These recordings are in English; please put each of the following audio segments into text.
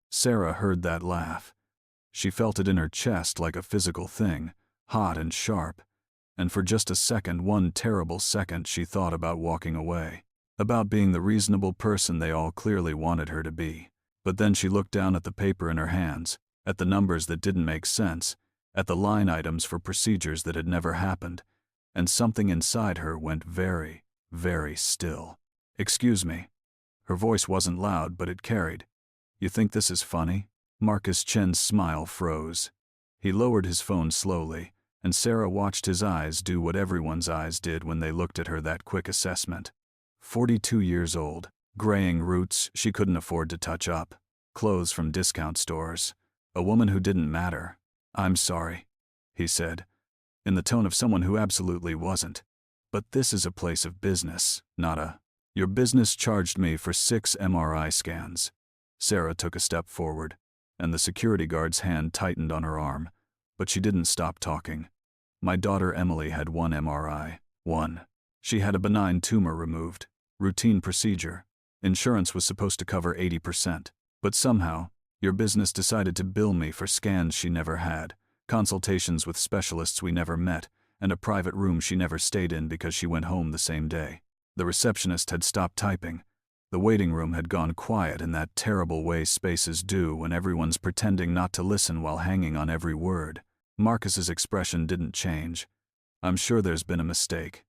Sarah heard that laugh. She felt it in her chest like a physical thing, hot and sharp, and for just a second, one terrible second, she thought about walking away, about being the reasonable person they all clearly wanted her to be. But then she looked down at the paper in her hands, at the numbers that didn't make sense, at the line items for procedures that had never happened, and something inside her went very, very still. "Excuse me." Her voice wasn't loud, but it carried. "You think this is funny?" Marcus Chen's smile froze. He lowered his phone slowly, and Sarah watched his eyes do what everyone's eyes did when they looked at her. That quick assessment. 42 years old, graying roots she couldn't afford to touch up, clothes from discount stores, a woman who didn't matter. "I'm sorry," he said, in the tone of someone who absolutely wasn't. "But this is a place of business, not a... Your business charged me for 6 MRI scans." Sarah took a step forward, and the security guard's hand tightened on her arm, but she didn't stop talking. "My daughter Emily had 1 MRI. 1. She had a benign tumor removed. Routine procedure. Insurance was supposed to cover 80%. But somehow, your business decided to bill me for scans she never had, consultations with specialists we never met, and a private room she never stayed in because she went home the same day." The receptionist had stopped typing. The waiting room had gone quiet in that terrible way spaces do when everyone's pretending not to listen while hanging on every word. Marcus's expression didn't change. "I'm sure there's been a mistake.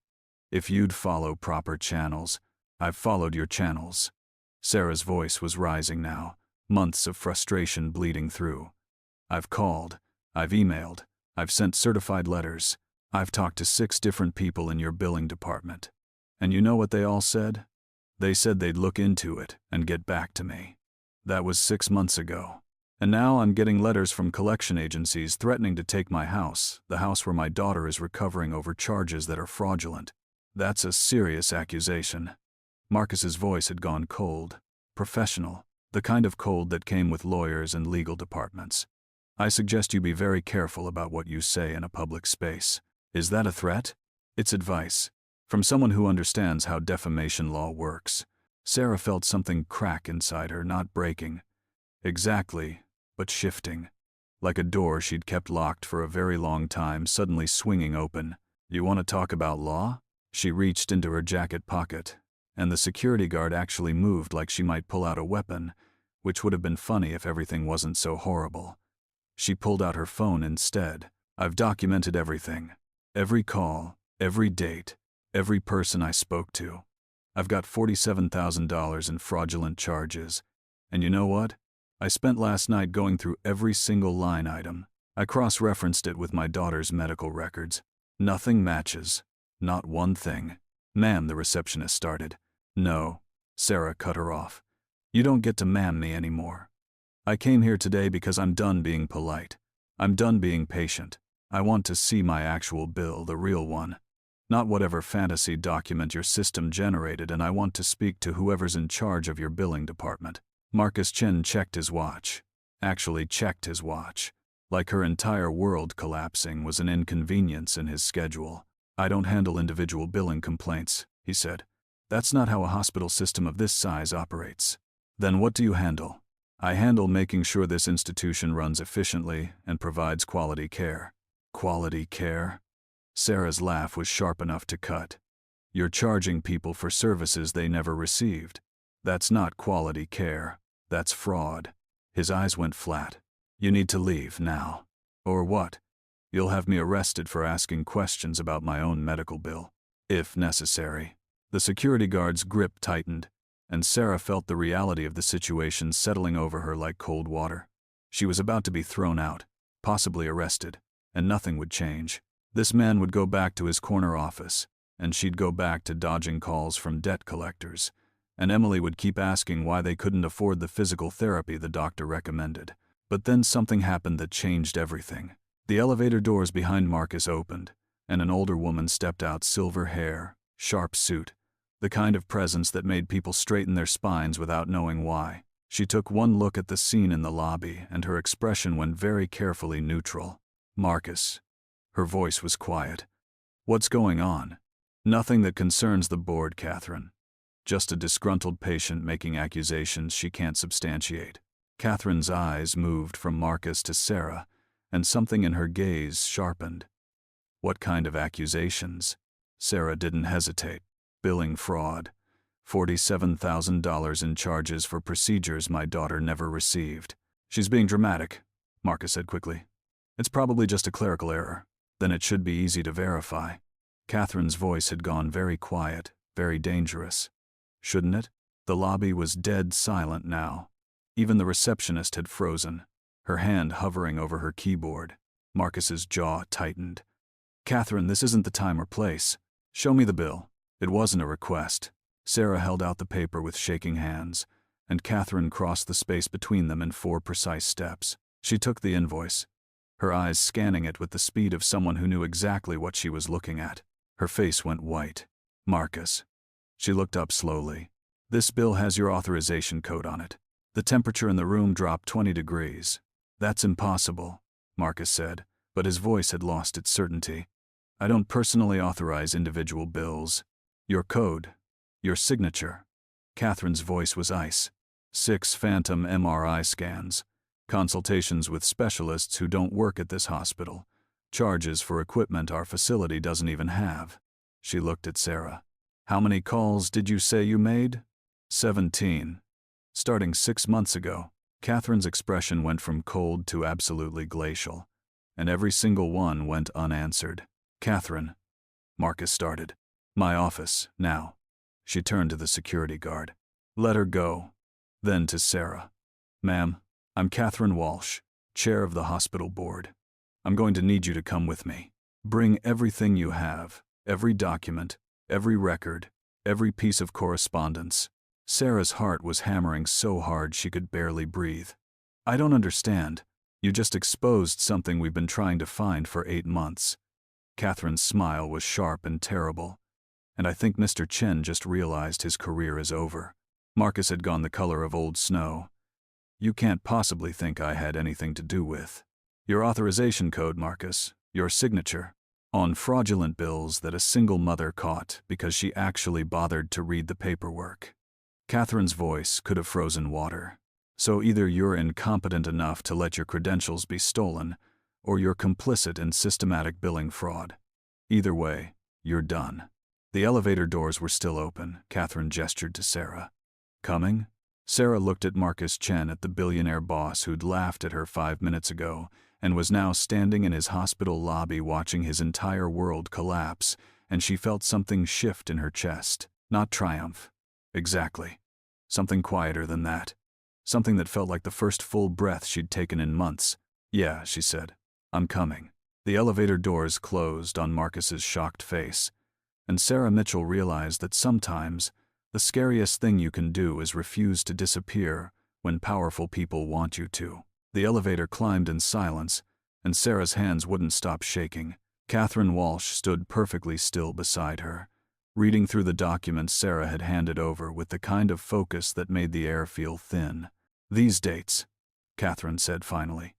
If you'd follow proper channels, I've followed your channels." Sarah's voice was rising now, months of frustration bleeding through. "I've called, I've emailed, I've sent certified letters, I've talked to 6 different people in your billing department. And you know what they all said? They said they'd look into it and get back to me. That was 6 months ago. And now I'm getting letters from collection agencies threatening to take my house, the house where my daughter is recovering, over charges that are fraudulent. That's a serious accusation." Marcus's voice had gone cold, professional, the kind of cold that came with lawyers and legal departments. "I suggest you be very careful about what you say in a public space." "Is that a threat?" "It's advice. From someone who understands how defamation law works." Sarah felt something crack inside her, not breaking. Exactly, but shifting. Like a door she'd kept locked for a very long time suddenly swinging open. "You want to talk about law?" She reached into her jacket pocket, and the security guard actually moved like she might pull out a weapon, which would have been funny if everything wasn't so horrible. She pulled out her phone instead. "I've documented everything. Every call, every date, every person I spoke to. I've got $47,000 in fraudulent charges. And you know what? I spent last night going through every single line item. I cross-referenced it with my daughter's medical records. Nothing matches. Not one thing." "Ma'am," the receptionist started. "No," Sarah cut her off. "You don't get to ma'am me anymore. I came here today because I'm done being polite. I'm done being patient. I want to see my actual bill, the real one. Not whatever fantasy document your system generated, and I want to speak to whoever's in charge of your billing department." Marcus Chen checked his watch. Actually checked his watch. Like her entire world collapsing was an inconvenience in his schedule. "I don't handle individual billing complaints," he said. "That's not how a hospital system of this size operates." "Then what do you handle?" "I handle making sure this institution runs efficiently and provides quality care." "Quality care?" Sarah's laugh was sharp enough to cut. "You're charging people for services they never received. That's not quality care. That's fraud." His eyes went flat. "You need to leave now." "Or what?" "You'll have me arrested for asking questions about my own medical bill. If necessary." The security guard's grip tightened, and Sarah felt the reality of the situation settling over her like cold water. She was about to be thrown out, possibly arrested, and nothing would change. This man would go back to his corner office, and she'd go back to dodging calls from debt collectors, and Emily would keep asking why they couldn't afford the physical therapy the doctor recommended. But then something happened that changed everything. The elevator doors behind Marcus opened, and an older woman stepped out, silver hair, sharp suit, the kind of presence that made people straighten their spines without knowing why. She took one look at the scene in the lobby, and her expression went very carefully neutral. "Marcus." Her voice was quiet. "What's going on?" "Nothing that concerns the board, Catherine. Just a disgruntled patient making accusations she can't substantiate." Catherine's eyes moved from Marcus to Sarah, and something in her gaze sharpened. What kind of accusations? Sarah didn't hesitate. Billing fraud. $47,000 in charges for procedures my daughter never received. She's being dramatic, Marcus said quickly. It's probably just a clerical error. Then it should be easy to verify. Catherine's voice had gone very quiet, very dangerous. Shouldn't it? The lobby was dead silent now. Even the receptionist had frozen, her hand hovering over her keyboard. Marcus's jaw tightened. Catherine, this isn't the time or place. Show me the bill. It wasn't a request. Sarah held out the paper with shaking hands, and Catherine crossed the space between them in 4 precise steps. She took the invoice, her eyes scanning it with the speed of someone who knew exactly what she was looking at. Her face went white. Marcus. She looked up slowly. This bill has your authorization code on it. The temperature in the room dropped 20 degrees. That's impossible, Marcus said, but his voice had lost its certainty. I don't personally authorize individual bills. Your code, your signature. Catherine's voice was ice. 6 phantom MRI scans. Consultations with specialists who don't work at this hospital. Charges for equipment our facility doesn't even have. She looked at Sarah. How many calls did you say you made? 17. Starting 6 months ago. Catherine's expression went from cold to absolutely glacial, and every single one went unanswered. Catherine. Marcus started. My office, now. She turned to the security guard. Let her go. Then to Sarah. Ma'am, I'm Catherine Walsh, chair of the hospital board. I'm going to need you to come with me. Bring everything you have, every document, every record, every piece of correspondence. Sarah's heart was hammering so hard she could barely breathe. I don't understand. You just exposed something we've been trying to find for 8 months. Catherine's smile was sharp and terrible. And I think Mr. Chen just realized his career is over. Marcus had gone the color of old snow. You can't possibly think I had anything to do with. Your authorization code, Marcus, your signature, on fraudulent bills that a single mother caught because she actually bothered to read the paperwork. Catherine's voice could have frozen water. So either you're incompetent enough to let your credentials be stolen, or you're complicit in systematic billing fraud. Either way, you're done. The elevator doors were still open. Catherine gestured to Sarah. Coming? Sarah looked at Marcus Chen, at the billionaire boss who'd laughed at her 5 minutes ago and was now standing in his hospital lobby watching his entire world collapse, and she felt something shift in her chest. Not triumph. Exactly. Something quieter than that. Something that felt like the first full breath she'd taken in months. Yeah, she said. I'm coming. The elevator doors closed on Marcus's shocked face, and Sarah Mitchell realized that sometimes the scariest thing you can do is refuse to disappear when powerful people want you to. The elevator climbed in silence, and Sarah's hands wouldn't stop shaking. Catherine Walsh stood perfectly still beside her, reading through the documents Sarah had handed over with the kind of focus that made the air feel thin. These dates, Catherine said finally.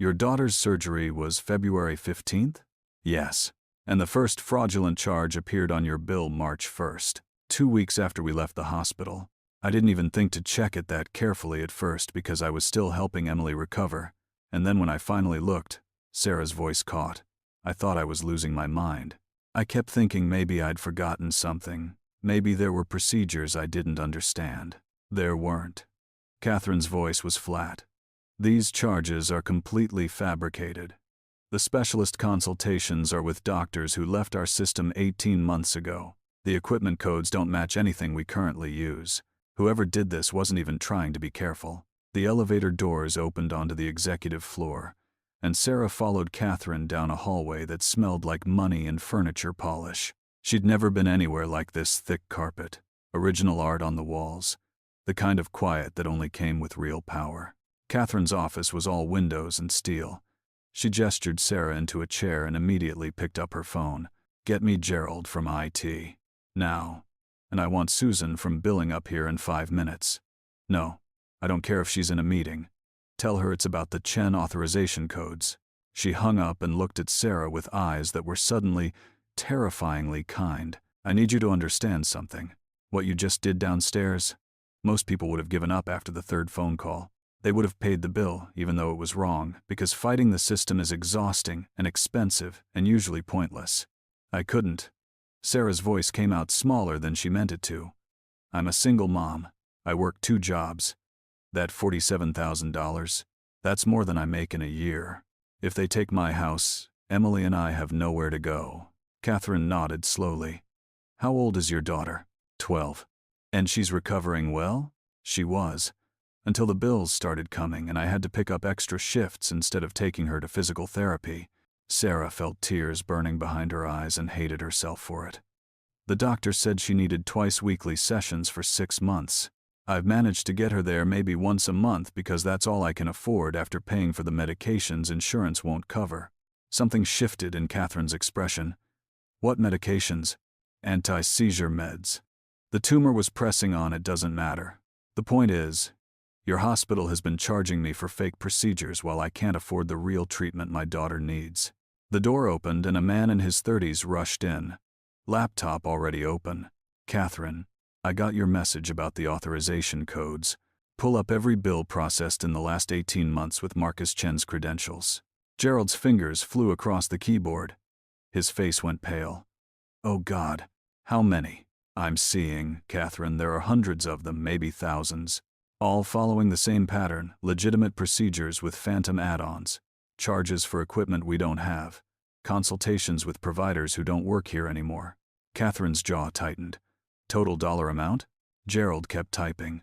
Your daughter's surgery was February 15th? Yes. And the first fraudulent charge appeared on your bill March 1st, 2 weeks after we left the hospital. I didn't even think to check it that carefully at first because I was still helping Emily recover, and then when I finally looked, Sarah's voice caught. I thought I was losing my mind. I kept thinking maybe I'd forgotten something. Maybe there were procedures I didn't understand. There weren't. Catherine's voice was flat. These charges are completely fabricated. The specialist consultations are with doctors who left our system 18 months ago. The equipment codes don't match anything we currently use. Whoever did this wasn't even trying to be careful. The elevator doors opened onto the executive floor, and Sarah followed Catherine down a hallway that smelled like money and furniture polish. She'd never been anywhere like this: thick carpet, original art on the walls, the kind of quiet that only came with real power. Catherine's office was all windows and steel. She gestured Sarah into a chair and immediately picked up her phone. Get me Gerald from IT. Now. And I want Susan from billing up here in 5 minutes. No, I don't care if she's in a meeting. Tell her it's about the Chen authorization codes. She hung up and looked at Sarah with eyes that were suddenly terrifyingly kind. I need you to understand something. What you just did downstairs, most people would have given up after the 3rd phone call. They would have paid the bill, even though it was wrong, because fighting the system is exhausting and expensive and usually pointless. I couldn't. Sarah's voice came out smaller than she meant it to. I'm a single mom. I work 2 jobs. That $47,000, that's more than I make in a year. If they take my house, Emily and I have nowhere to go. Catherine nodded slowly. How old is your daughter? 12. And she's recovering well? She was. Until the bills started coming and I had to pick up extra shifts instead of taking her to physical therapy. Sarah felt tears burning behind her eyes and hated herself for it. The doctor said she needed twice-weekly sessions for 6 months. I've managed to get her there maybe once a month because that's all I can afford after paying for the medications insurance won't cover. Something shifted in Catherine's expression. What medications? Anti-seizure meds. The tumor was pressing on, it doesn't matter. The point is, your hospital has been charging me for fake procedures while I can't afford the real treatment my daughter needs. The door opened and a man in his 30s rushed in. Laptop already open. Catherine, I got your message about the authorization codes. Pull up every bill processed in the last 18 months with Marcus Chen's credentials. Gerald's fingers flew across the keyboard. His face went pale. Oh God, how many? I'm seeing, Catherine, there are hundreds of them, maybe thousands. All following the same pattern, legitimate procedures with phantom add-ons. Charges for equipment we don't have. Consultations with providers who don't work here anymore. Catherine's jaw tightened. Total dollar amount? Gerald kept typing.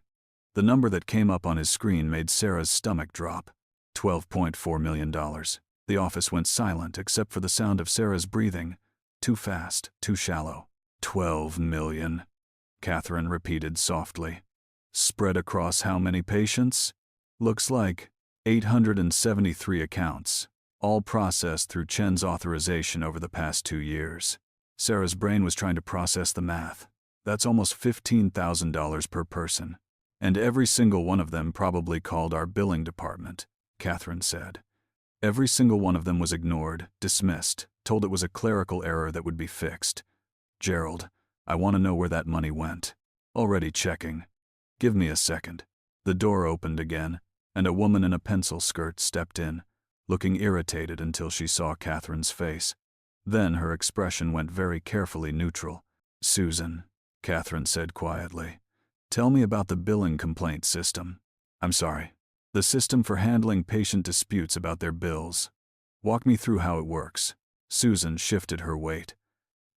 The number that came up on his screen made Sarah's stomach drop. $12.4 million. The office went silent except for the sound of Sarah's breathing. Too fast, too shallow. 12 million, Catherine repeated softly. Spread across how many patients? Looks like 873 accounts, all processed through Chen's authorization over the past 2 years. Sarah's brain was trying to process the math. That's almost $15,000 per person. And every single one of them probably called our billing department, Catherine said. Every single one of them was ignored, dismissed, told it was a clerical error that would be fixed. Gerald, I want to know where that money went. Already checking. Give me a second. The door opened again, and a woman in a pencil skirt stepped in, looking irritated until she saw Catherine's face. Then her expression went very carefully neutral. Susan, Catherine said quietly, tell me about the billing complaint system. I'm sorry. The system for handling patient disputes about their bills. Walk me through how it works. Susan shifted her weight.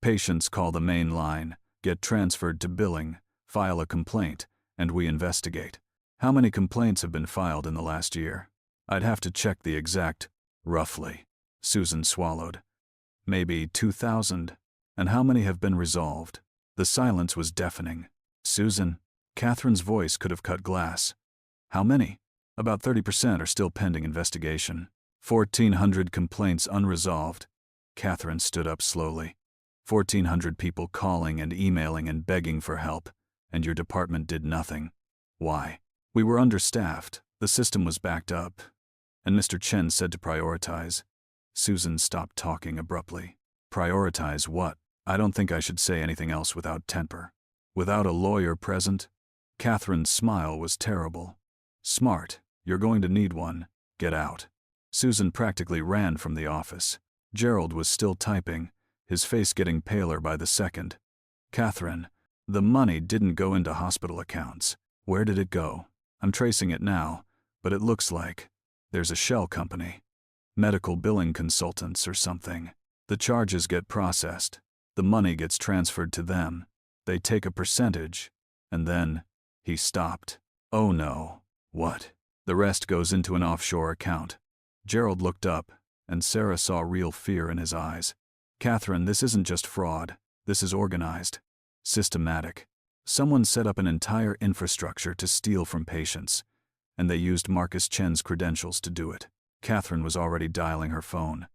Patients call the main line, get transferred to billing, file a complaint, and we investigate. How many complaints have been filed in the last year? I'd have to check the exact, roughly. Susan swallowed. Maybe 2,000. And how many have been resolved? The silence was deafening. Susan, Catherine's voice could have cut glass. How many? About 30% are still pending investigation. 1,400 complaints unresolved. Catherine stood up slowly. 1,400 people calling and emailing and begging for help, and your department did nothing. Why? We were understaffed, the system was backed up, and Mr. Chen said to prioritize. Susan stopped talking abruptly. Prioritize what? I don't think I should say anything else without temper. Without a lawyer present? Catherine's smile was terrible. Smart, you're going to need one. Get out. Susan practically ran from the office. Gerald was still typing, his face getting paler by the second. Catherine, the money didn't go into hospital accounts. Where did it go? I'm tracing it now, but it looks like there's a shell company. Medical billing consultants or something. The charges get processed. The money gets transferred to them. They take a percentage. And then, he stopped. Oh no. What? The rest goes into an offshore account. Gerald looked up, and Sarah saw real fear in his eyes. Catherine, this isn't just fraud. This is organized. Systematic. Someone set up an entire infrastructure to steal from patients, and they used Marcus Chen's credentials to do it. Catherine was already dialing her phone.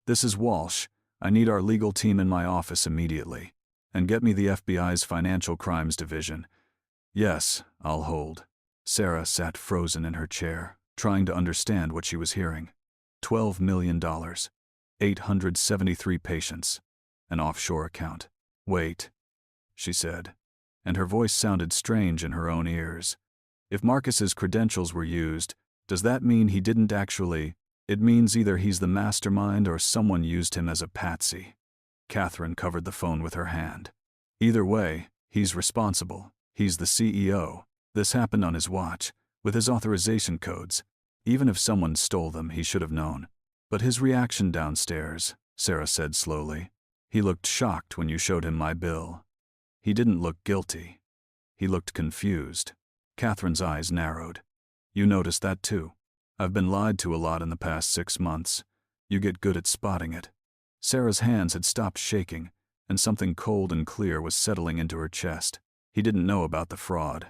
This is Walsh. I need our legal team in my office immediately. And get me the FBI's Financial Crimes Division. Yes, I'll hold. Sarah sat frozen in her chair, trying to understand what she was hearing. $12 million. 873 patients. An offshore account. Wait, she said, and her voice sounded strange in her own ears. If Marcus's credentials were used, Does that mean he didn't actually? It means either he's the mastermind or someone used him as a patsy. Catherine covered the phone with her hand. Either way, he's responsible. He's the CEO. This happened on his watch, with his authorization codes. Even if someone stole them, he should have known. But his reaction downstairs, Sarah said slowly. He looked shocked when you showed him my bill. He didn't look guilty. He looked confused. Catherine's eyes narrowed. You noticed that too. I've been lied to a lot in the past 6 months. You get good at spotting it. Sarah's hands had stopped shaking, and something cold and clear was settling into her chest. He didn't know about the fraud,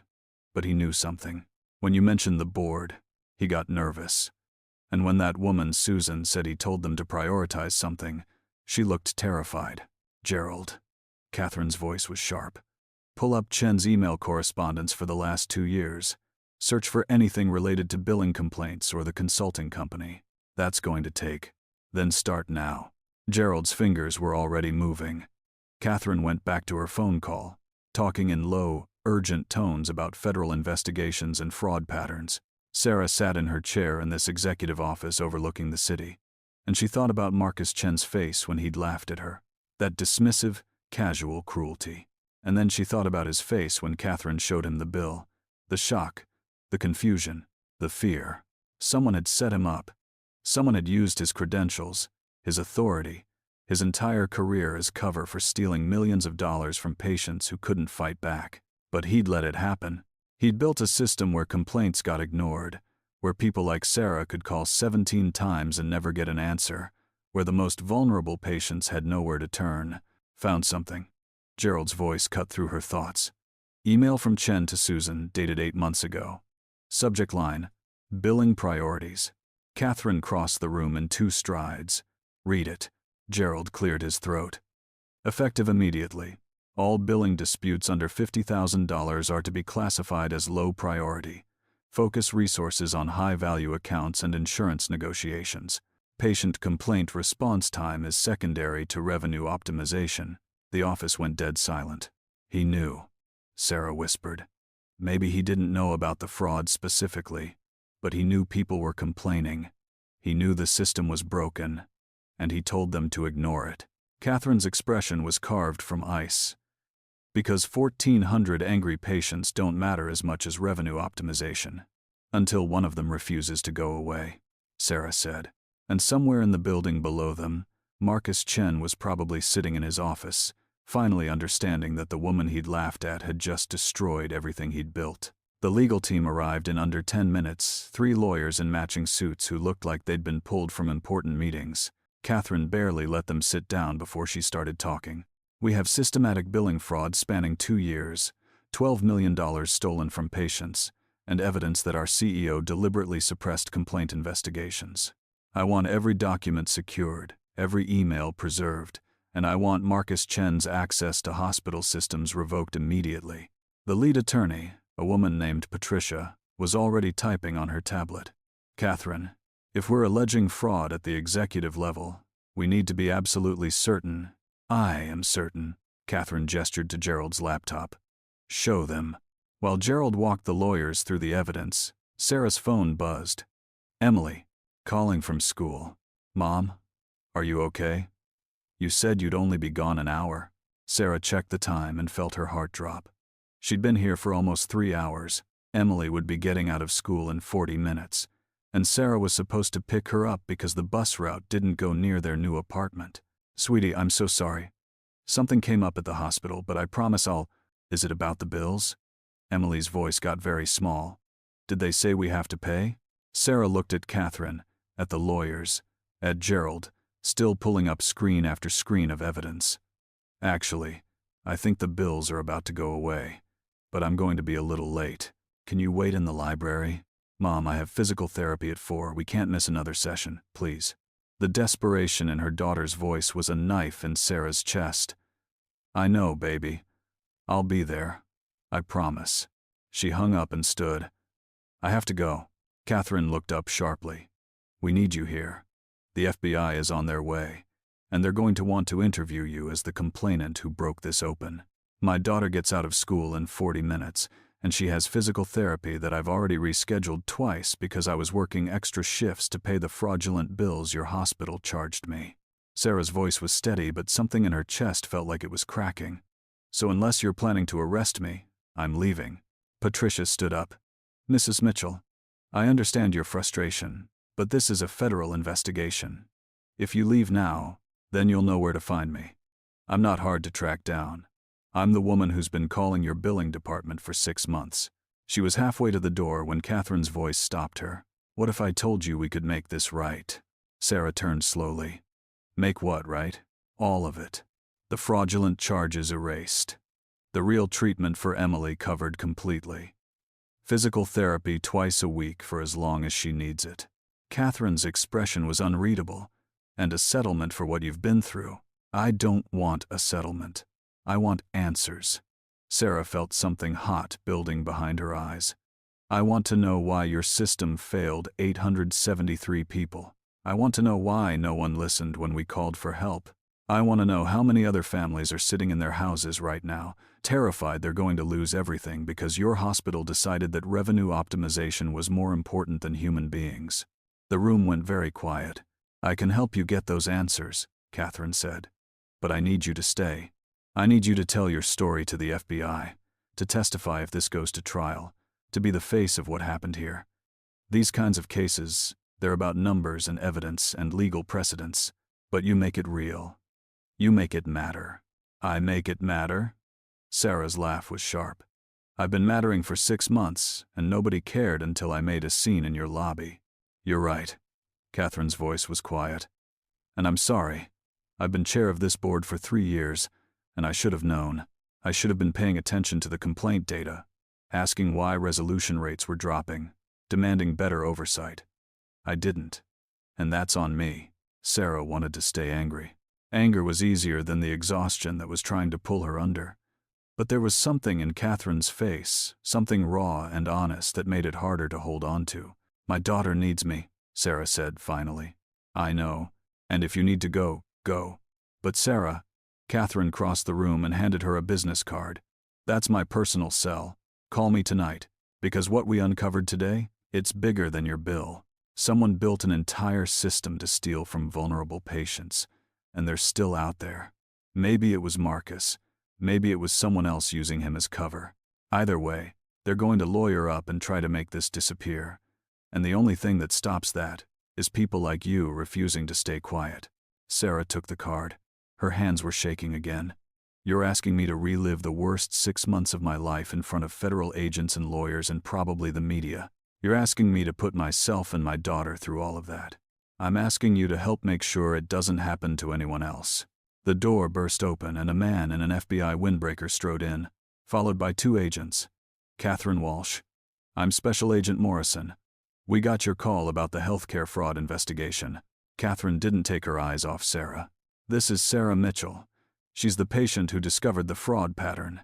but he knew something. When you mentioned the board, he got nervous. And when that woman, Susan, said he told them to prioritize something, she looked terrified. Gerald. Catherine's voice was sharp. Pull up Chen's email correspondence for the last 2 years. Search for anything related to billing complaints or the consulting company. That's going to take. Then start now. Gerald's fingers were already moving. Catherine went back to her phone call, talking in low, urgent tones about federal investigations and fraud patterns. Sarah sat in her chair in this executive office overlooking the city, and she thought about Marcus Chen's face when he'd laughed at her. That dismissive, casual cruelty. And then she thought about his face when Catherine showed him the bill. The shock, the confusion, the fear. Someone had set him up. Someone had used his credentials, his authority, his entire career as cover for stealing millions of dollars from patients who couldn't fight back. But he'd let it happen. He'd built a system where complaints got ignored, where people like Sarah could call 17 times and never get an answer, where the most vulnerable patients had nowhere to turn. Found something. Gerald's voice cut through her thoughts. Email from Chen to Susan, dated 8 months ago. Subject line, billing priorities. Catherine crossed the room in 2 strides. Read it. Gerald cleared his throat. Effective immediately. All billing disputes under $50,000 are to be classified as low priority. Focus resources on high-value accounts and insurance negotiations. Patient complaint response time is secondary to revenue optimization. The office went dead silent. He knew. Sarah whispered. Maybe he didn't know about the fraud specifically, but he knew people were complaining. He knew the system was broken, and he told them to ignore it. Catherine's expression was carved from ice. Because 1,400 angry patients don't matter as much as revenue optimization. Until one of them refuses to go away, Sarah said. And somewhere in the building below them, Marcus Chen was probably sitting in his office, finally understanding that the woman he'd laughed at had just destroyed everything he'd built. The legal team arrived in under 10 minutes, 3 lawyers in matching suits who looked like they'd been pulled from important meetings. Catherine barely let them sit down before she started talking. We have systematic billing fraud spanning 2 years, $12 million stolen from patients, and evidence that our CEO deliberately suppressed complaint investigations. I want every document secured, every email preserved, and I want Marcus Chen's access to hospital systems revoked immediately. The lead attorney, a woman named Patricia, was already typing on her tablet. Catherine, if we're alleging fraud at the executive level, we need to be absolutely certain. I am certain. Catherine gestured to Gerald's laptop. Show them. While Gerald walked the lawyers through the evidence, Sarah's phone buzzed. Emily, calling from school. Mom, are you okay? You said you'd only be gone an hour. Sarah checked the time and felt her heart drop. She'd been here for almost 3 hours. Emily would be getting out of school in 40 minutes, and Sarah was supposed to pick her up because the bus route didn't go near their new apartment. Sweetie, I'm so sorry. Something came up at the hospital, but I promise I'll... Is it about the bills? Emily's voice got very small. Did they say we have to pay? Sarah looked at Catherine, at the lawyers, at Gerald, still pulling up screen after screen of evidence. Actually, I think the bills are about to go away, but I'm going to be a little late. Can you wait in the library? Mom, I have physical therapy at 4. We can't miss another session, please. The desperation in her daughter's voice was a knife in Sarah's chest. I know, baby. I'll be there. I promise. She hung up and stood. I have to go. Catherine looked up sharply. We need you here. The FBI is on their way, and they're going to want to interview you as the complainant who broke this open. My daughter gets out of school in 40 minutes, and she has physical therapy that I've already rescheduled twice because I was working extra shifts to pay the fraudulent bills your hospital charged me." Sarah's voice was steady, but something in her chest felt like it was cracking. "So unless you're planning to arrest me, I'm leaving." Patricia stood up. "Mrs. Mitchell, I understand your frustration, but this is a federal investigation. If you leave now, then you'll know where to find me. I'm not hard to track down. I'm the woman who's been calling your billing department for 6 months." She was halfway to the door when Catherine's voice stopped her. "What if I told you we could make this right?" Sarah turned slowly. "Make what right?" "All of it. The fraudulent charges erased. The real treatment for Emily covered completely. Physical therapy twice a week for as long as she needs it." Catherine's expression was unreadable. "And a settlement for what you've been through." "I don't want a settlement. I want answers." Sarah felt something hot building behind her eyes. "I want to know why your system failed 873 people. I want to know why no one listened when we called for help. I want to know how many other families are sitting in their houses right now, terrified they're going to lose everything because your hospital decided that revenue optimization was more important than human beings." The room went very quiet. "I can help you get those answers," Catherine said. "But I need you to stay. I need you to tell your story to the FBI, to testify if this goes to trial, to be the face of what happened here. These kinds of cases, they're about numbers and evidence and legal precedents, but you make it real. You make it matter." "I make it matter?" Sarah's laugh was sharp. "I've been mattering for 6 months, and nobody cared until I made a scene in your lobby." "You're right." Catherine's voice was quiet. "And I'm sorry. I've been chair of this board for 3 years, and I should have known. I should have been paying attention to the complaint data, asking why resolution rates were dropping, demanding better oversight. I didn't. And that's on me." Sarah wanted to stay angry. Anger was easier than the exhaustion that was trying to pull her under. But there was something in Catherine's face, something raw and honest that made it harder to hold on to. "My daughter needs me," Sarah said finally. "I know. And if you need to go, go." "But Sarah," Catherine crossed the room and handed her a business card. "That's my personal cell. Call me tonight, because what we uncovered today, it's bigger than your bill. Someone built an entire system to steal from vulnerable patients, and they're still out there. Maybe it was Marcus. Maybe it was someone else using him as cover. Either way, they're going to lawyer up and try to make this disappear. And the only thing that stops that is people like you refusing to stay quiet." Sarah took the card. Her hands were shaking again. "You're asking me to relive the worst 6 months of my life in front of federal agents and lawyers and probably the media. You're asking me to put myself and my daughter through all of that. I'm asking you to help make sure it doesn't happen to anyone else." The door burst open and a man in an FBI windbreaker strode in, followed by 2 agents. "Catherine Walsh. I'm Special Agent Morrison. We got your call about the healthcare fraud investigation." Catherine didn't take her eyes off Sarah. "This is Sarah Mitchell. She's the patient who discovered the fraud pattern.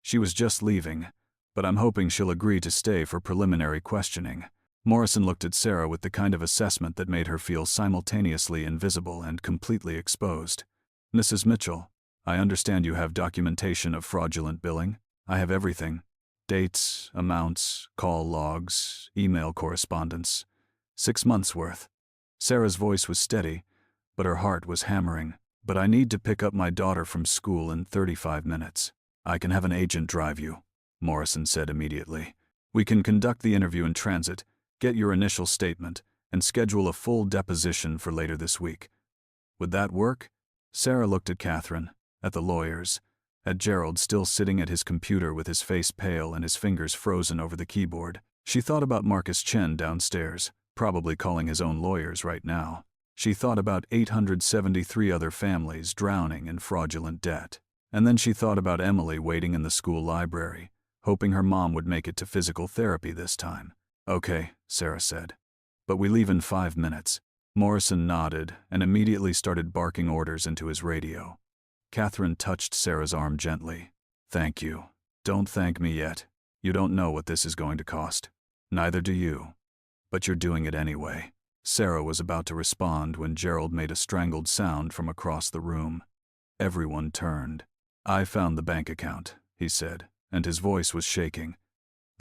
She was just leaving, but I'm hoping she'll agree to stay for preliminary questioning." Morrison looked at Sarah with the kind of assessment that made her feel simultaneously invisible and completely exposed. "Mrs. Mitchell, I understand you have documentation of fraudulent billing." "I have everything. Dates, amounts, call logs, email correspondence. 6 months' worth." Sarah's voice was steady, but her heart was hammering. "But I need to pick up my daughter from school in 35 minutes. "I can have an agent drive you," Morrison said immediately. "We can conduct the interview in transit, get your initial statement, and schedule a full deposition for later this week. Would that work?" Sarah looked at Catherine, at the lawyers, at Gerald still sitting at his computer with his face pale and his fingers frozen over the keyboard. She thought about Marcus Chen downstairs, probably calling his own lawyers right now. She thought about 873 other families drowning in fraudulent debt. And then she thought about Emily waiting in the school library, hoping her mom would make it to physical therapy this time. "Okay," Sarah said. "But we leave in 5 minutes." Morrison nodded and immediately started barking orders into his radio. Catherine touched Sarah's arm gently. "Thank you. Don't thank me yet. You don't know what this is going to cost. Neither do you. But you're doing it anyway." Sarah was about to respond when Gerald made a strangled sound from across the room. Everyone turned. "I found the bank account," he said, and his voice was shaking.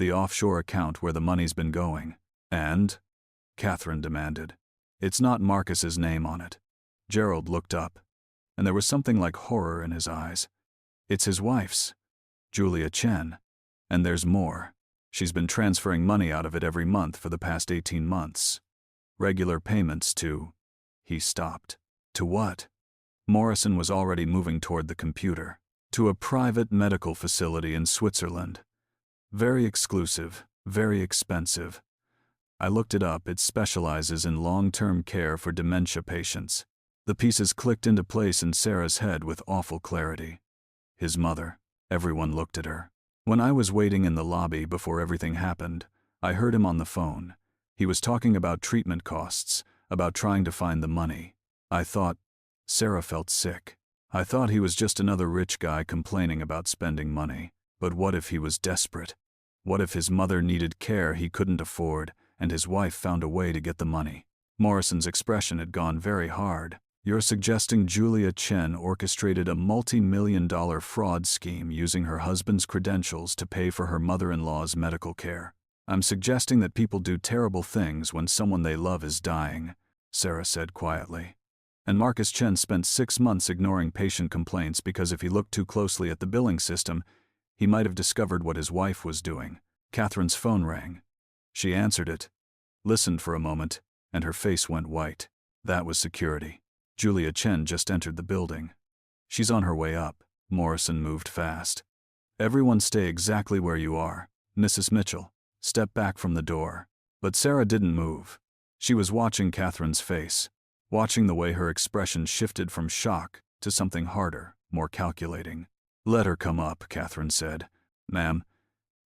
The offshore account where the money's been going. And? Catherine demanded. It's not Marcus's name on it. Gerald looked up, and there was something like horror in his eyes. It's his wife's, Julia Chen. And there's more. She's been transferring money out of it every month for the past 18 months. Regular payments to... He stopped. To what? Morrison was already moving toward the computer. To a private medical facility in Switzerland. Very exclusive, very expensive. I looked it up. It specializes in long-term care for dementia patients. The pieces clicked into place in Sarah's head with awful clarity. His mother. Everyone looked at her. When I was waiting in the lobby before everything happened, I heard him on the phone. He was talking about treatment costs, about trying to find the money. I thought... Sarah felt sick. I thought he was just another rich guy complaining about spending money. But what if he was desperate? What if his mother needed care he couldn't afford, and his wife found a way to get the money? Morrison's expression had gone very hard. You're suggesting Julia Chen orchestrated a multi-million-dollar fraud scheme using her husband's credentials to pay for her mother-in-law's medical care. I'm suggesting that people do terrible things when someone they love is dying, Sarah said quietly. And Marcus Chen spent 6 months ignoring patient complaints because if he looked too closely at the billing system, he might have discovered what his wife was doing. Catherine's phone rang. She answered it, listened for a moment, and her face went white. That was security. Julia Chen just entered the building. She's on her way up. Morrison moved fast. Everyone stay exactly where you are. Mrs. Mitchell, step back from the door. But Sarah didn't move. She was watching Catherine's face, watching the way her expression shifted from shock to something harder, more calculating. Let her come up, Catherine said. Ma'am,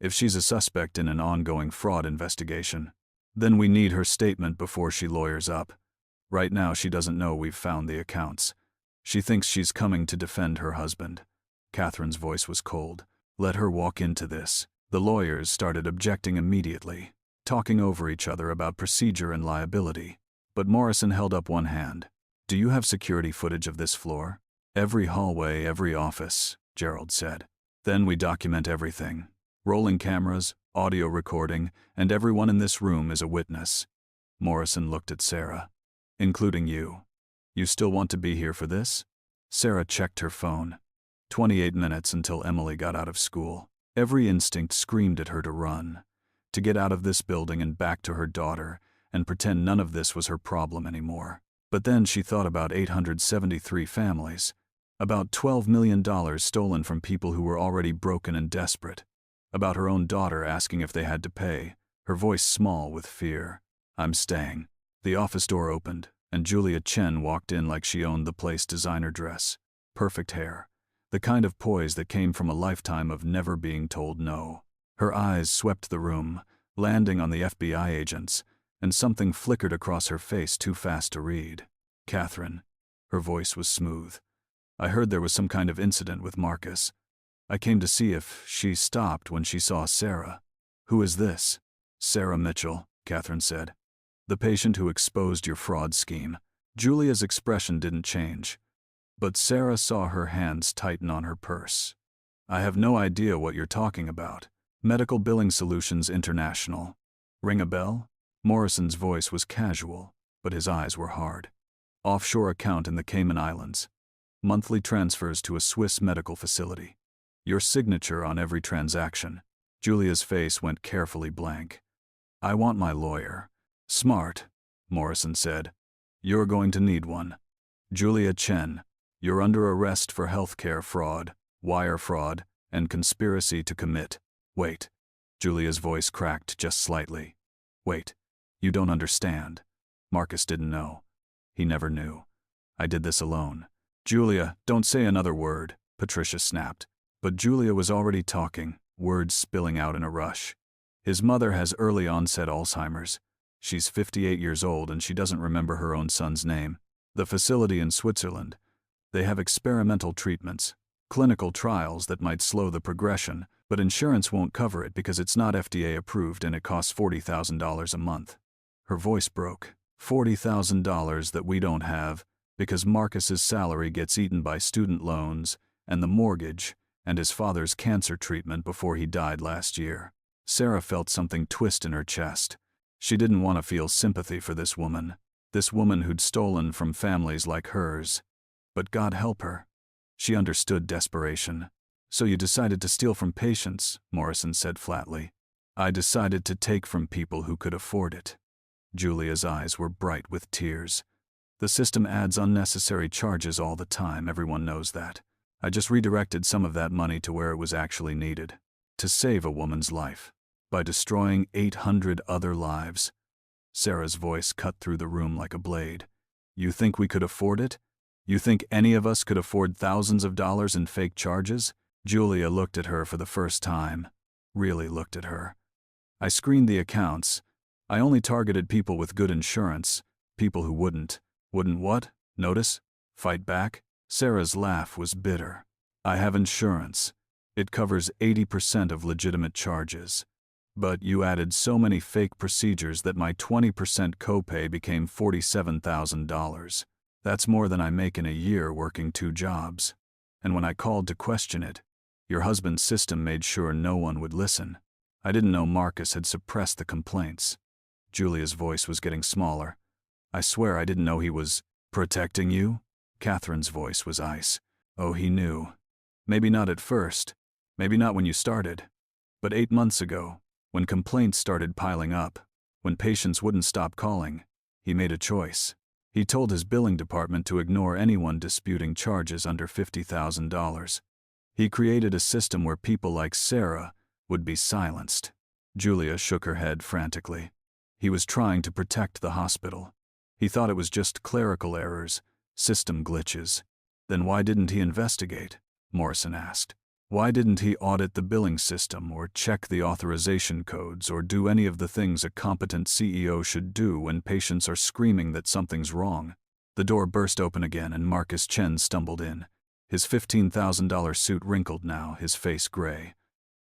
if she's a suspect in an ongoing fraud investigation, then we need her statement before she lawyers up. Right now she doesn't know we've found the accounts. She thinks she's coming to defend her husband. Catherine's voice was cold. Let her walk into this. The lawyers started objecting immediately, talking over each other about procedure and liability. But Morrison held up one hand. Do you have security footage of this floor? Every hallway, every office, Gerald said. Then we document everything. Rolling cameras, audio recording, and everyone in this room is a witness. Morrison looked at Sarah. Including you. You still want to be here for this? Sarah checked her phone. 28 minutes until Emily got out of school. Every instinct screamed at her to run. To get out of this building and back to her daughter, and pretend none of this was her problem anymore. But then she thought about 873 families. About $12 million stolen from people who were already broken and desperate. About her own daughter asking if they had to pay, her voice small with fear. I'm staying. The office door opened, and Julia Chen walked in like she owned the place. Designer dress, perfect hair, the kind of poise that came from a lifetime of never being told no. Her eyes swept the room, landing on the FBI agents, and something flickered across her face too fast to read. Catherine. Her voice was smooth. I heard there was some kind of incident with Marcus. I came to see if she stopped when she saw Sarah. Who is this? Sarah Mitchell, Catherine said. The patient who exposed your fraud scheme. Julia's expression didn't change, but Sarah saw her hands tighten on her purse. I have no idea what you're talking about. Medical Billing Solutions International. Ring a bell? Morrison's voice was casual, but his eyes were hard. Offshore account in the Cayman Islands. Monthly transfers to a Swiss medical facility. Your signature on every transaction. Julia's face went carefully blank. I want my lawyer. Smart, Morrison said. You're going to need one. Julia Chen, you're under arrest for healthcare fraud, wire fraud, and conspiracy to commit. Wait. Julia's voice cracked just slightly. Wait. You don't understand. Marcus didn't know. He never knew. I did this alone. Julia, don't say another word, Patricia snapped. But Julia was already talking, words spilling out in a rush. His mother has early onset Alzheimer's. She's 58 years old and she doesn't remember her own son's name. The facility in Switzerland. They have experimental treatments, clinical trials that might slow the progression, but insurance won't cover it because it's not FDA approved and it costs $40,000 a month. Her voice broke. $40,000 that we don't have, because Marcus's salary gets eaten by student loans, and the mortgage, and his father's cancer treatment before he died last year. Sarah felt something twist in her chest. She didn't want to feel sympathy for this woman who'd stolen from families like hers. But God help her. She understood desperation. "So you decided to steal from patients," Morrison said flatly. "I decided to take from people who could afford it." Julia's eyes were bright with tears. "The system adds unnecessary charges all the time, everyone knows that. I just redirected some of that money to where it was actually needed. To save a woman's life. By destroying 800 other lives." Sarah's voice cut through the room like a blade. "You think we could afford it? You think any of us could afford thousands of dollars in fake charges?" Julia looked at her for the first time. Really looked at her. "I screened the accounts. I only targeted people with good insurance. People who wouldn't. Wouldn't what? Notice? Fight back?" Sarah's laugh was bitter. "I have insurance. It covers 80% of legitimate charges. But you added so many fake procedures that my 20% copay became $47,000. That's more than I make in a year working 2 jobs. And when I called to question it, your husband's system made sure no one would listen. I didn't know Marcus had suppressed the complaints." Julia's voice was getting smaller. "I swear I didn't know he was protecting you." Catherine's voice was ice. "Oh, he knew. Maybe not at first. Maybe not when you started. But 8 months ago, when complaints started piling up, when patients wouldn't stop calling, he made a choice. He told his billing department to ignore anyone disputing charges under $50,000. He created a system where people like Sarah would be silenced." Julia shook her head frantically. "He was trying to protect the hospital. He thought it was just clerical errors, system glitches." "Then why didn't he investigate?" Morrison asked. "Why didn't he audit the billing system or check the authorization codes or do any of the things a competent CEO should do when patients are screaming that something's wrong?" The door burst open again and Marcus Chen stumbled in. His $15,000 suit wrinkled now, his face gray.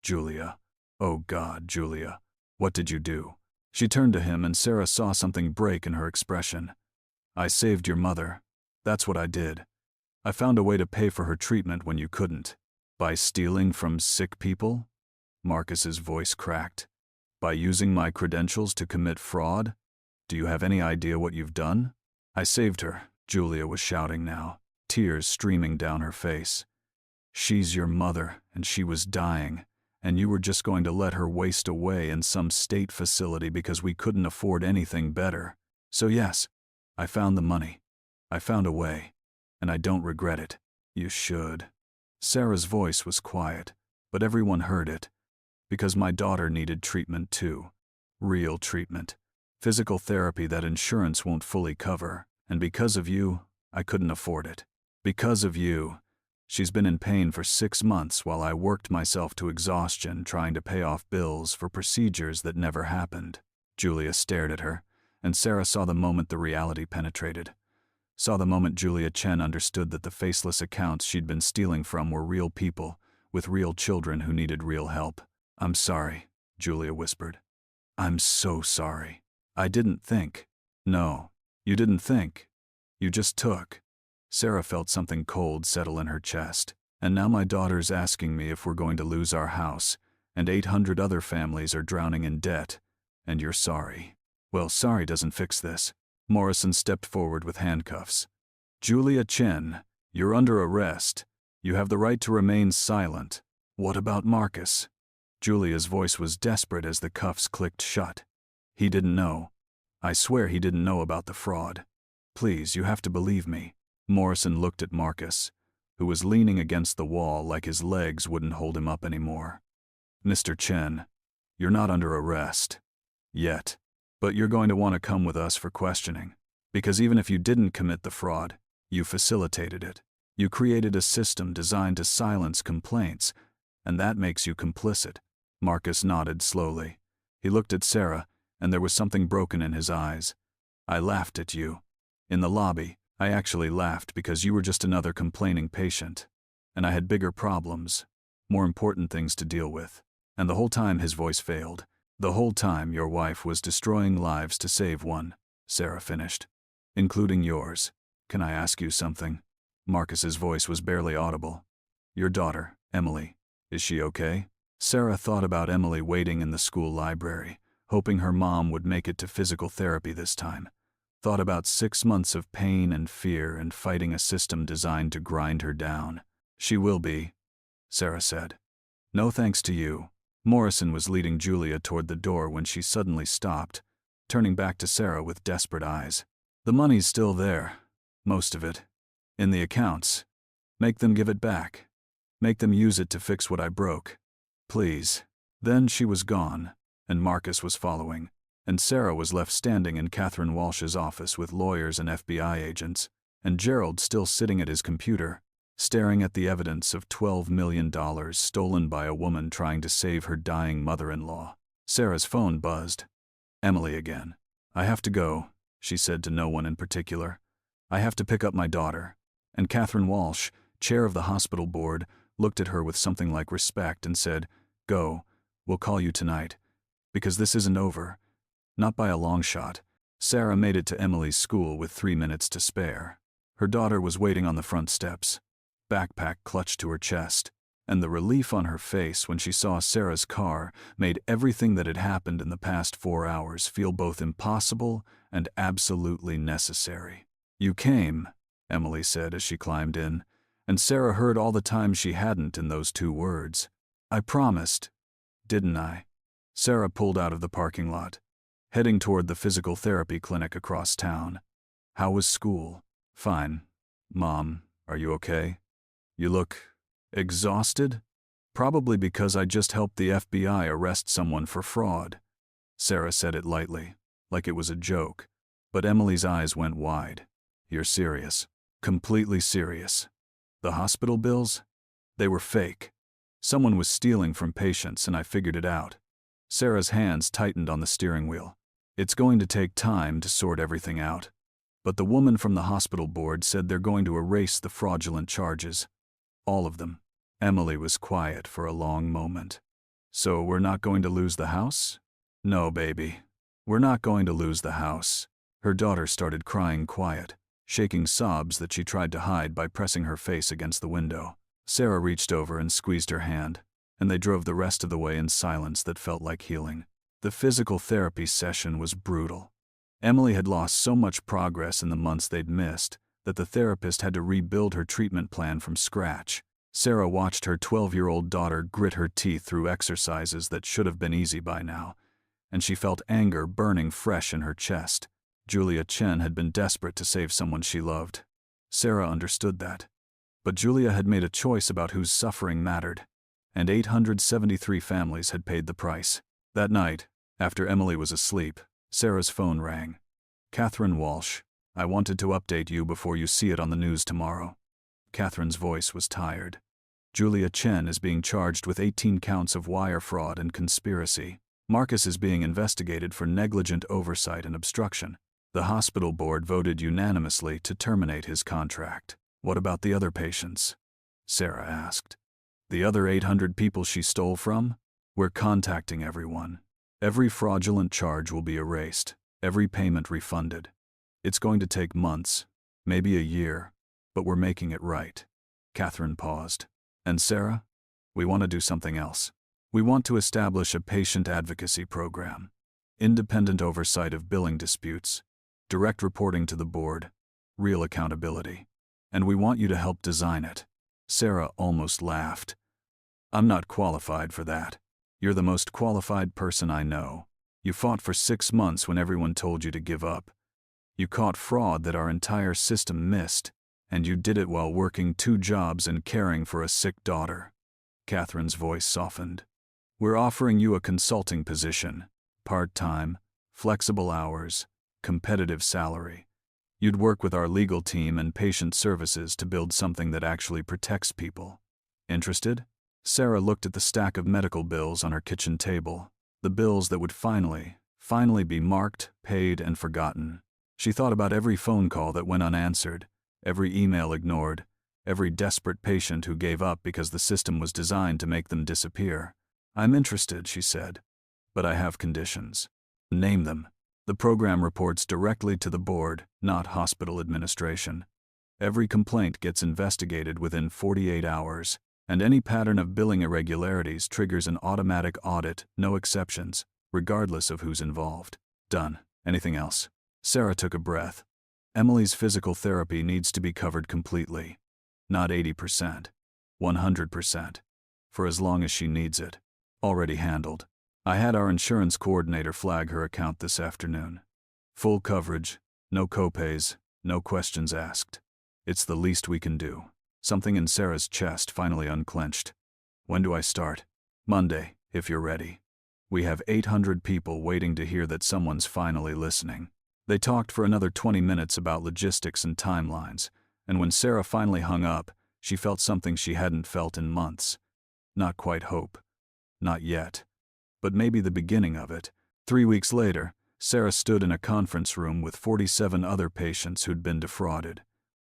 "Julia. Oh God, Julia. What did you do?" She turned to him and Sarah saw something break in her expression. "I saved your mother. That's what I did. I found a way to pay for her treatment when you couldn't." "By stealing from sick people?" Marcus's voice cracked. "By using my credentials to commit fraud? Do you have any idea what you've done?" "I saved her," Julia was shouting now, tears streaming down her face. "She's your mother, and she was dying, and you were just going to let her waste away in some state facility because we couldn't afford anything better. So yes, I found the money. I found a way, and I don't regret it." "You should." Sarah's voice was quiet, but everyone heard it. "Because my daughter needed treatment too. Real treatment. Physical therapy that insurance won't fully cover. And because of you, I couldn't afford it. Because of you, she's been in pain for 6 months while I worked myself to exhaustion trying to pay off bills for procedures that never happened." Julia stared at her, and Sarah saw the moment the reality penetrated. Saw the moment Julia Chen understood that the faceless accounts she'd been stealing from were real people, with real children who needed real help. "I'm sorry," Julia whispered. "I'm so sorry. I didn't think." "No, you didn't think. You just took." Sarah felt something cold settle in her chest. "And now my daughter's asking me if we're going to lose our house, and 800 other families are drowning in debt, and you're sorry." "Well, sorry doesn't fix this." Morrison stepped forward with handcuffs. "Julia Chen, you're under arrest. You have the right to remain silent. What about Marcus?" Julia's voice was desperate as the cuffs clicked shut. "He didn't know. I swear he didn't know about the fraud. Please, you have to believe me." Morrison looked at Marcus, who was leaning against the wall like his legs wouldn't hold him up anymore. "Mr. Chen, you're not under arrest. Yet. But you're going to want to come with us for questioning. Because even if you didn't commit the fraud, you facilitated it. You created a system designed to silence complaints, and that makes you complicit." Marcus nodded slowly. He looked at Sarah, and there was something broken in his eyes. "I laughed at you. In the lobby, I actually laughed because you were just another complaining patient. And I had bigger problems, more important things to deal with. And the whole time," his voice failed, "the whole time your wife was destroying lives to save one," Sarah finished. "Including yours. Can I ask you something?" Marcus's voice was barely audible. "Your daughter, Emily, is she okay?" Sarah thought about Emily waiting in the school library, hoping her mom would make it to physical therapy this time. Thought about 6 months of pain and fear and fighting a system designed to grind her down. She will be, Sarah said. No thanks to you. Morrison was leading Julia toward the door when she suddenly stopped, turning back to Sarah with desperate eyes. The money's still there, most of it, in the accounts. Make them give it back. Make them use it to fix what I broke. Please. Then she was gone, and Marcus was following, and Sarah was left standing in Catherine Walsh's office with lawyers and FBI agents, and Gerald still sitting at his computer, staring at the evidence of $12 million stolen by a woman trying to save her dying mother-in-law. Sarah's phone buzzed. Emily again. I have to go, she said to no one in particular. I have to pick up my daughter. And Catherine Walsh, chair of the hospital board, looked at her with something like respect and said, Go, we'll call you tonight. Because this isn't over. Not by a long shot. Sarah made it to Emily's school with 3 minutes to spare. Her daughter was waiting on the front steps, backpack clutched to her chest, and the relief on her face when she saw Sarah's car made everything that had happened in the past 4 hours feel both impossible and absolutely necessary. You came, Emily said as she climbed in, and Sarah heard all the time she hadn't in those 2 words. I promised, didn't I? Sarah pulled out of the parking lot, heading toward the physical therapy clinic across town. How was school? Fine. Mom, are you okay? You look exhausted? Probably because I just helped the FBI arrest someone for fraud. Sarah said it lightly, like it was a joke, but Emily's eyes went wide. You're serious. Completely serious. The hospital bills? They were fake. Someone was stealing from patients and I figured it out. Sarah's hands tightened on the steering wheel. It's going to take time to sort everything out. But the woman from the hospital board said they're going to erase the fraudulent charges. All of them. Emily was quiet for a long moment. So we're not going to lose the house? No, baby. We're not going to lose the house. Her daughter started crying quiet, shaking sobs that she tried to hide by pressing her face against the window. Sarah reached over and squeezed her hand, and they drove the rest of the way in silence that felt like healing. The physical therapy session was brutal. Emily had lost so much progress in the months they'd missed that the therapist had to rebuild her treatment plan from scratch. Sarah watched her 12-year-old daughter grit her teeth through exercises that should have been easy by now, and she felt anger burning fresh in her chest. Julia Chen had been desperate to save someone she loved. Sarah understood that. But Julia had made a choice about whose suffering mattered, and 873 families had paid the price. That night, after Emily was asleep, Sarah's phone rang. Catherine Walsh, I wanted to update you before you see it on the news tomorrow. Catherine's voice was tired. Julia Chen is being charged with 18 counts of wire fraud and conspiracy. Marcus is being investigated for negligent oversight and obstruction. The hospital board voted unanimously to terminate his contract. What about the other patients? Sarah asked. The other 800 people she stole from? We're contacting everyone. Every fraudulent charge will be erased, every payment refunded. It's going to take months, maybe a year, but we're making it right. Catherine paused. And Sarah? We want to do something else. We want to establish a patient advocacy program, independent oversight of billing disputes, direct reporting to the board, real accountability. And we want you to help design it. Sarah almost laughed. I'm not qualified for that. You're the most qualified person I know. You fought for 6 months when everyone told you to give up. You caught fraud that our entire system missed, and you did it while working 2 jobs and caring for a sick daughter. Catherine's voice softened. We're offering you a consulting position, part-time, flexible hours, competitive salary. You'd work with our legal team and patient services to build something that actually protects people. Interested? Sarah looked at the stack of medical bills on her kitchen table, the bills that would finally be marked, paid, and forgotten. She thought about every phone call that went unanswered, every email ignored, every desperate patient who gave up because the system was designed to make them disappear. I'm interested, she said, but I have conditions. Name them. The program reports directly to the board, not hospital administration. Every complaint gets investigated within 48 hours. And any pattern of billing irregularities triggers an automatic audit, no exceptions, regardless of who's involved. Done. Anything else? Sarah took a breath. Emily's physical therapy needs to be covered completely. Not 80%. 100%. For as long as she needs it. Already handled. I had our insurance coordinator flag her account this afternoon. Full coverage, no copays, no questions asked. It's the least we can do. Something in Sarah's chest finally unclenched. When do I start? Monday, if you're ready. We have 800 people waiting to hear that someone's finally listening. They talked for another 20 minutes about logistics and timelines, and when Sarah finally hung up, she felt something she hadn't felt in months. Not quite hope. Not yet. But maybe the beginning of it. 3 weeks later, Sarah stood in a conference room with 47 other patients who'd been defrauded.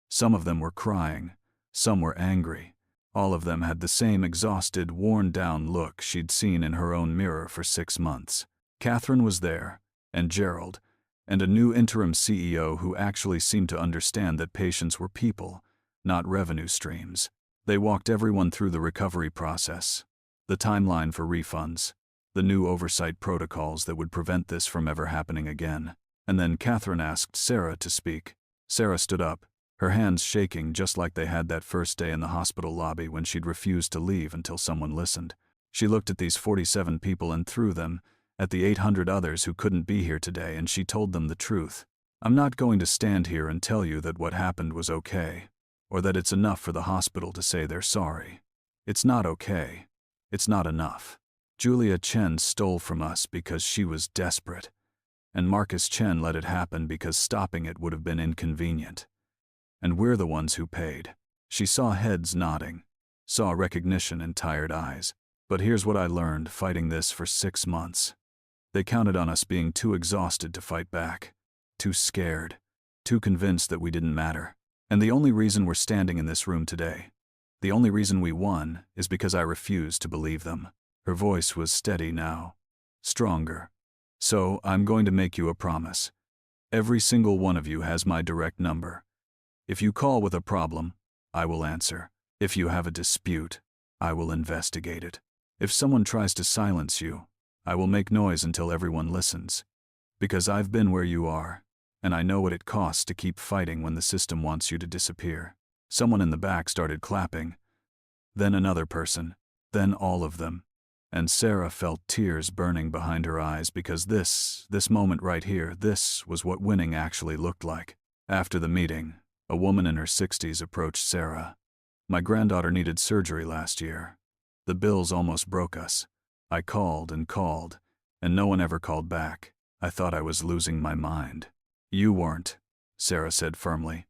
Some of them were crying. Some were angry. All of them had the same exhausted, worn-down look she'd seen in her own mirror for 6 months. Catherine was there, and Gerald, and a new interim CEO who actually seemed to understand that patients were people, not revenue streams. They walked everyone through the recovery process, the timeline for refunds, the new oversight protocols that would prevent this from ever happening again. And then Catherine asked Sarah to speak. Sarah stood up, her hands shaking just like they had that first day in the hospital lobby when she'd refused to leave until someone listened. She looked at these 47 people and through them, at the 800 others who couldn't be here today, and she told them the truth. I'm not going to stand here and tell you that what happened was okay, or that it's enough for the hospital to say they're sorry. It's not okay. It's not enough. Julia Chen stole from us because she was desperate, and Marcus Chen let it happen because stopping it would have been inconvenient. And we're the ones who paid. She saw heads nodding, saw recognition in tired eyes. But here's what I learned fighting this for 6 months. They counted on us being too exhausted to fight back, too scared, too convinced that we didn't matter. And the only reason we're standing in this room today, the only reason we won, is because I refused to believe them. Her voice was steady now, stronger. So I'm going to make you a promise. Every single one of you has my direct number. If you call with a problem, I will answer. If you have a dispute, I will investigate it. If someone tries to silence you, I will make noise until everyone listens. Because I've been where you are, and I know what it costs to keep fighting when the system wants you to disappear. Someone in the back started clapping. Then another person. Then all of them. And Sarah felt tears burning behind her eyes because this moment right here, this was what winning actually looked like. After the meeting, a woman in her 60s approached Sarah. My granddaughter needed surgery last year. The bills almost broke us. I called, and no one ever called back. I thought I was losing my mind. You weren't, Sarah said firmly.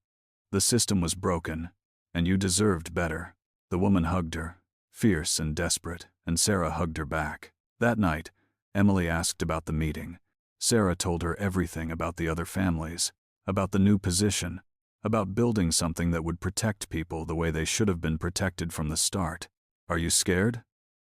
The system was broken, and you deserved better. The woman hugged her, fierce and desperate, and Sarah hugged her back. That night, Emily asked about the meeting. Sarah told her everything about the other families, about the new position, about building something that would protect people the way they should have been protected from the start. Are you scared?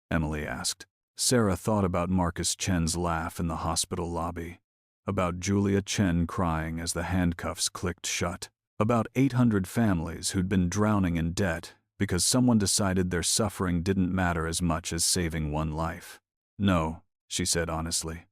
Emily asked. Sarah thought about Marcus Chen's laugh in the hospital lobby, about Julia Chen crying as the handcuffs clicked shut, about 800 families who'd been drowning in debt because someone decided their suffering didn't matter as much as saving one life. No, she said honestly.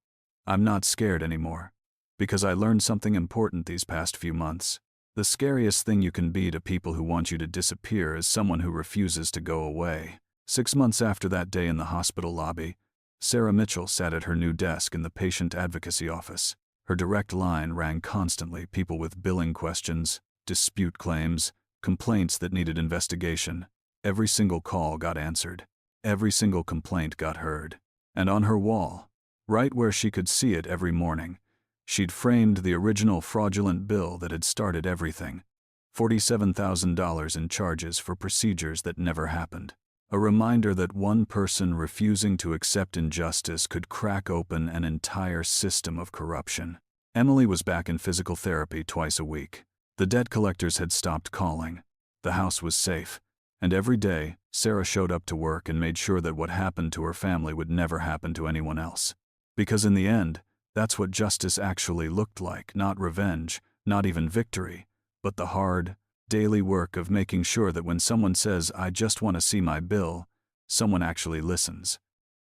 I'm not scared anymore, because I learned something important these past few months. The scariest thing you can be to people who want you to disappear is someone who refuses to go away. 6 months after that day in the hospital lobby, Sarah Mitchell sat at her new desk in the patient advocacy office. Her direct line rang constantly, people with billing questions, dispute claims, complaints that needed investigation. Every single call got answered. Every single complaint got heard. And on her wall, right where she could see it every morning, she'd framed the original fraudulent bill that had started everything. $47,000 in charges for procedures that never happened. A reminder that one person refusing to accept injustice could crack open an entire system of corruption. Emily was back in physical therapy twice a week. The debt collectors had stopped calling. The house was safe. And every day, Sarah showed up to work and made sure that what happened to her family would never happen to anyone else. Because in the end, that's what justice actually looked like, not revenge, not even victory, but the hard, daily work of making sure that when someone says, "I just want to see my bill," someone actually listens.